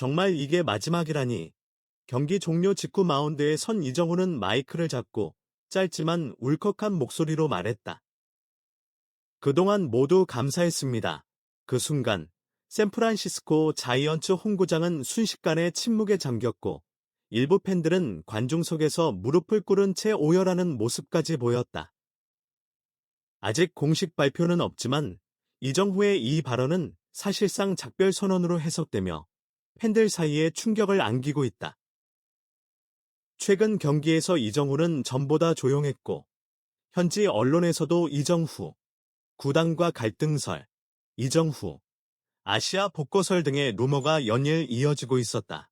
정말 이게 마지막이라니. 경기 종료 직후 마운드에 선 이정후는 마이크를 잡고 짧지만 울컥한 목소리로 말했다. 그동안 모두 감사했습니다. 그 순간 샌프란시스코 자이언츠 홈구장은 순식간에 침묵에 잠겼고 일부 팬들은 관중석에서 무릎을 꿇은 채 오열하는 모습까지 보였다. 아직 공식 발표는 없지만 이정후의 이 발언은 사실상 작별 선언으로 해석되며 팬들 사이에 충격을 안기고 있다. 최근 경기에서 이정후는 전보다 조용했고 현지 언론에서도 이정후, 구단과 갈등설, 이정후, 아시아 복고설 등의 루머가 연일 이어지고 있었다.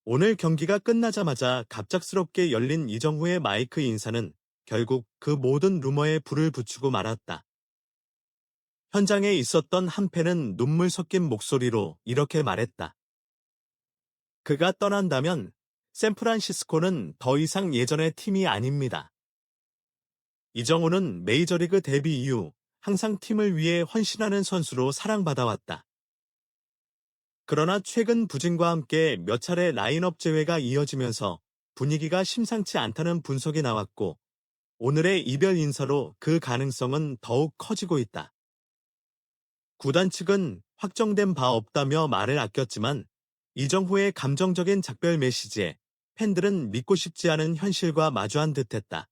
오늘 경기가 끝나자마자 갑작스럽게 열린 이정후의 마이크 인사는 결국 그 모든 루머에 불을 붙이고 말았다. 현장에 있었던 한 팬은 눈물 섞인 목소리로 이렇게 말했다. 그가 떠난다면 샌프란시스코는 더 이상 예전의 팀이 아닙니다. 이정후는 메이저리그 데뷔 이후 항상 팀을 위해 헌신하는 선수로 사랑받아왔다. 그러나 최근 부진과 함께 몇 차례 라인업 제외가 이어지면서 분위기가 심상치 않다는 분석이 나왔고 오늘의 이별 인사로 그 가능성은 더욱 커지고 있다. 구단 측은 확정된 바 없다며 말을 아꼈지만 이정후의 감정적인 작별 메시지에 팬들은 믿고 싶지 않은 현실과 마주한 듯했다.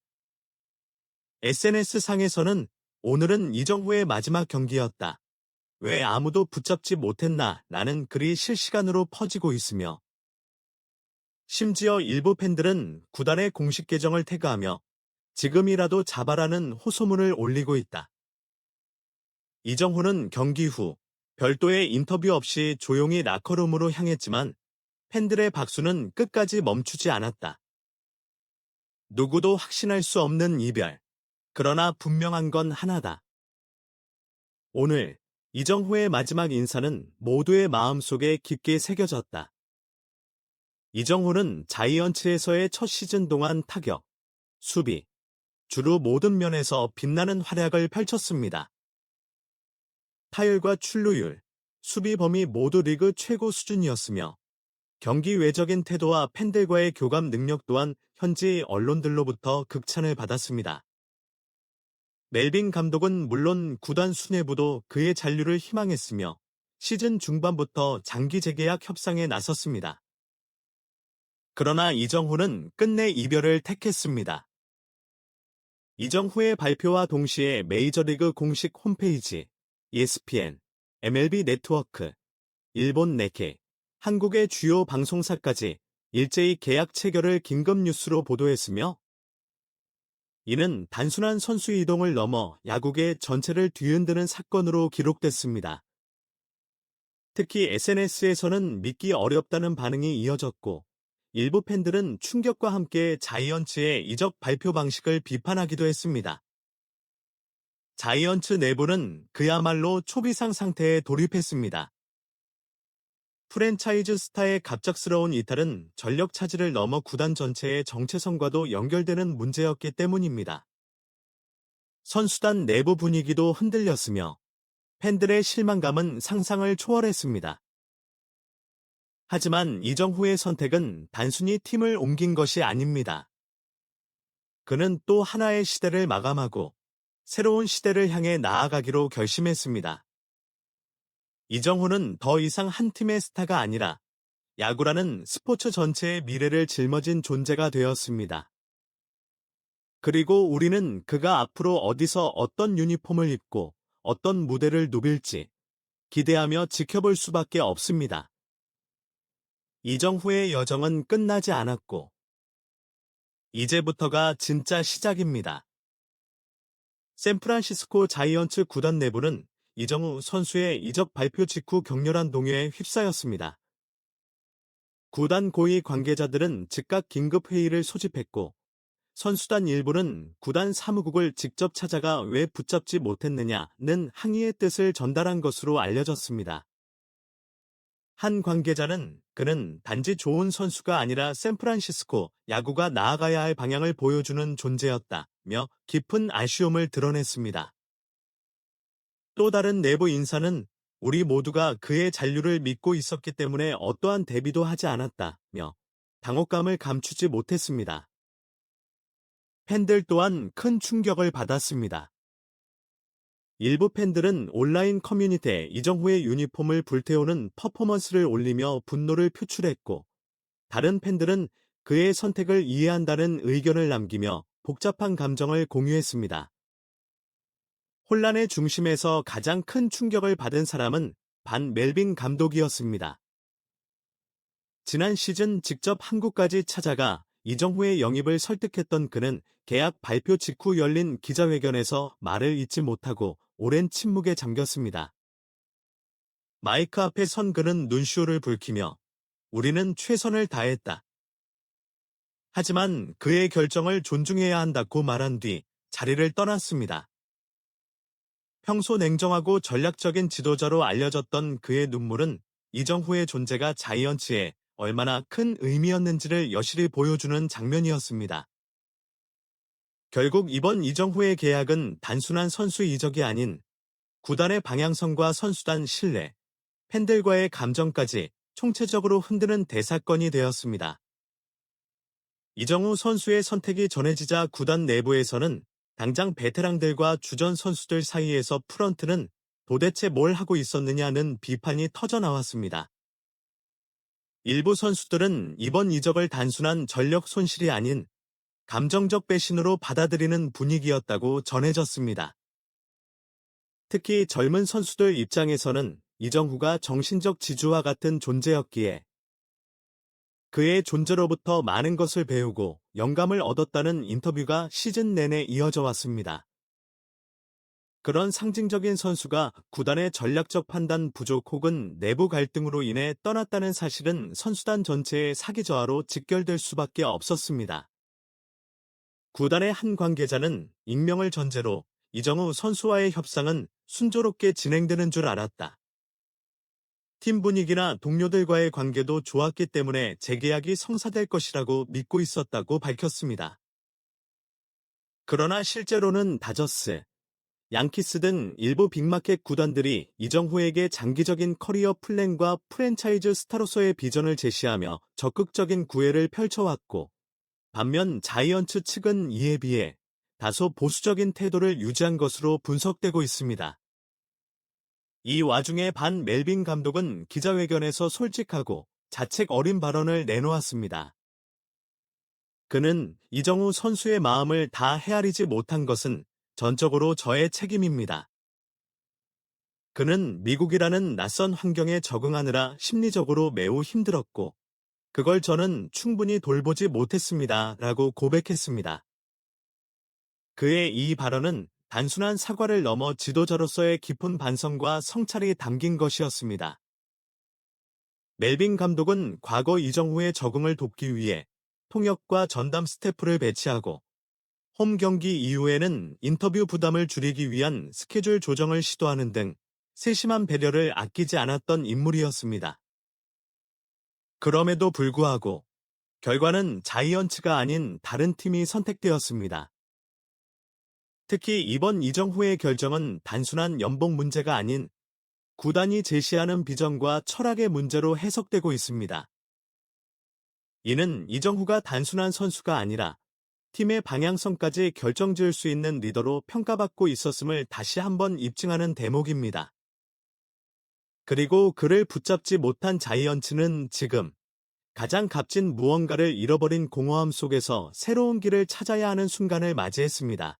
SNS상에서는 오늘은 이정후의 마지막 경기였다. 왜 아무도 붙잡지 못했나 라는 글이 실시간으로 퍼지고 있으며 심지어 일부 팬들은 구단의 공식 계정을 태그하며 지금이라도 잡아라는 호소문을 올리고 있다. 이정후는 경기 후 별도의 인터뷰 없이 조용히 라커룸으로 향했지만 팬들의 박수는 끝까지 멈추지 않았다. 누구도 확신할 수 없는 이별. 그러나 분명한 건 하나다. 오늘 이정후의 마지막 인사는 모두의 마음속에 깊게 새겨졌다. 이정후는 자이언츠에서의 첫 시즌 동안 타격, 수비, 주루 모든 면에서 빛나는 활약을 펼쳤습니다. 타율과 출루율, 수비 범위 모두 리그 최고 수준이었으며 경기 외적인 태도와 팬들과의 교감 능력 또한 현지 언론들로부터 극찬을 받았습니다. 멜빈 감독은 물론 구단 수뇌부도 그의 잔류를 희망했으며 시즌 중반부터 장기 재계약 협상에 나섰습니다. 그러나 이정후는 끝내 이별을 택했습니다. 이정후의 발표와 동시에 메이저리그 공식 홈페이지, ESPN, MLB 네트워크, 일본 내케, 한국의 주요 방송사까지 일제히 계약 체결을 긴급 뉴스로 보도했으며 이는 단순한 선수 이동을 넘어 야구계 전체를 뒤흔드는 사건으로 기록됐습니다. 특히 SNS에서는 믿기 어렵다는 반응이 이어졌고 일부 팬들은 충격과 함께 자이언츠의 이적 발표 방식을 비판하기도 했습니다. 자이언츠 내부는 그야말로 초비상 상태에 돌입했습니다. 프랜차이즈 스타의 갑작스러운 이탈은 전력 차질을 넘어 구단 전체의 정체성과도 연결되는 문제였기 때문입니다. 선수단 내부 분위기도 흔들렸으며 팬들의 실망감은 상상을 초월했습니다. 하지만 이정후의 선택은 단순히 팀을 옮긴 것이 아닙니다. 그는 또 하나의 시대를 마감하고 새로운 시대를 향해 나아가기로 결심했습니다. 이정후는 더 이상 한 팀의 스타가 아니라 야구라는 스포츠 전체의 미래를 짊어진 존재가 되었습니다. 그리고 우리는 그가 앞으로 어디서 어떤 유니폼을 입고 어떤 무대를 누빌지 기대하며 지켜볼 수밖에 없습니다. 이정후의 여정은 끝나지 않았고 이제부터가 진짜 시작입니다. 샌프란시스코 자이언츠 구단 내부는 이정후 선수의 이적 발표 직후 격렬한 동요에 휩싸였습니다. 구단 고위 관계자들은 즉각 긴급 회의를 소집했고 선수단 일부는 구단 사무국을 직접 찾아가 왜 붙잡지 못했느냐는 항의의 뜻을 전달한 것으로 알려졌습니다. 한 관계자는 그는 단지 좋은 선수가 아니라 샌프란시스코 야구가 나아가야 할 방향을 보여주는 존재였다며 깊은 아쉬움을 드러냈습니다. 또 다른 내부 인사는 우리 모두가 그의 잔류를 믿고 있었기 때문에 어떠한 대비도 하지 않았다며 당혹감을 감추지 못했습니다. 팬들 또한 큰 충격을 받았습니다. 일부 팬들은 온라인 커뮤니티에 이정후의 유니폼을 불태우는 퍼포먼스를 올리며 분노를 표출했고, 다른 팬들은 그의 선택을 이해한다는 의견을 남기며 복잡한 감정을 공유했습니다. 혼란의 중심에서 가장 큰 충격을 받은 사람은 반 멜빈 감독이었습니다. 지난 시즌 직접 한국까지 찾아가 이정후의 영입을 설득했던 그는 계약 발표 직후 열린 기자회견에서 말을 잇지 못하고 오랜 침묵에 잠겼습니다. 마이크 앞에 선 그는 눈시울을 붉히며 우리는 최선을 다했다. 하지만 그의 결정을 존중해야 한다고 말한 뒤 자리를 떠났습니다. 평소 냉정하고 전략적인 지도자로 알려졌던 그의 눈물은 이정후의 존재가 자이언츠에 얼마나 큰 의미였는지를 여실히 보여주는 장면이었습니다. 결국 이번 이정후의 계약은 단순한 선수 이적이 아닌 구단의 방향성과 선수단 신뢰, 팬들과의 감정까지 총체적으로 흔드는 대사건이 되었습니다. 이정후 선수의 선택이 전해지자 구단 내부에서는 당장 베테랑들과 주전 선수들 사이에서 프런트는 도대체 뭘 하고 있었느냐는 비판이 터져나왔습니다. 일부 선수들은 이번 이적을 단순한 전력 손실이 아닌 감정적 배신으로 받아들이는 분위기였다고 전해졌습니다. 특히 젊은 선수들 입장에서는 이정후가 정신적 지주와 같은 존재였기에 그의 존재로부터 많은 것을 배우고 영감을 얻었다는 인터뷰가 시즌 내내 이어져 왔습니다. 그런 상징적인 선수가 구단의 전략적 판단 부족 혹은 내부 갈등으로 인해 떠났다는 사실은 선수단 전체의 사기 저하로 직결될 수밖에 없었습니다. 구단의 한 관계자는 익명을 전제로 이정후 선수와의 협상은 순조롭게 진행되는 줄 알았다. 팀 분위기나 동료들과의 관계도 좋았기 때문에 재계약이 성사될 것이라고 믿고 있었다고 밝혔습니다. 그러나 실제로는 다저스, 양키스 등 일부 빅마켓 구단들이 이정후에게 장기적인 커리어 플랜과 프랜차이즈 스타로서의 비전을 제시하며 적극적인 구애를 펼쳐왔고, 반면 자이언츠 측은 이에 비해 다소 보수적인 태도를 유지한 것으로 분석되고 있습니다. 이 와중에 반 멜빈 감독은 기자회견에서 솔직하고 자책 어린 발언을 내놓았습니다. 그는 이정후 선수의 마음을 다 헤아리지 못한 것은 전적으로 저의 책임입니다. 그는 미국이라는 낯선 환경에 적응하느라 심리적으로 매우 힘들었고, 그걸 저는 충분히 돌보지 못했습니다. 라고 고백했습니다. 그의 이 발언은 단순한 사과를 넘어 지도자로서의 깊은 반성과 성찰이 담긴 것이었습니다. 멜빈 감독은 과거 이정후의 적응을 돕기 위해 통역과 전담 스태프를 배치하고 홈 경기 이후에는 인터뷰 부담을 줄이기 위한 스케줄 조정을 시도하는 등 세심한 배려를 아끼지 않았던 인물이었습니다. 그럼에도 불구하고 결과는 자이언츠가 아닌 다른 팀이 선택되었습니다. 특히 이번 이정후의 결정은 단순한 연봉 문제가 아닌 구단이 제시하는 비전과 철학의 문제로 해석되고 있습니다. 이는 이정후가 단순한 선수가 아니라 팀의 방향성까지 결정지을 수 있는 리더로 평가받고 있었음을 다시 한번 입증하는 대목입니다. 그리고 그를 붙잡지 못한 자이언츠는 지금 가장 값진 무언가를 잃어버린 공허함 속에서 새로운 길을 찾아야 하는 순간을 맞이했습니다.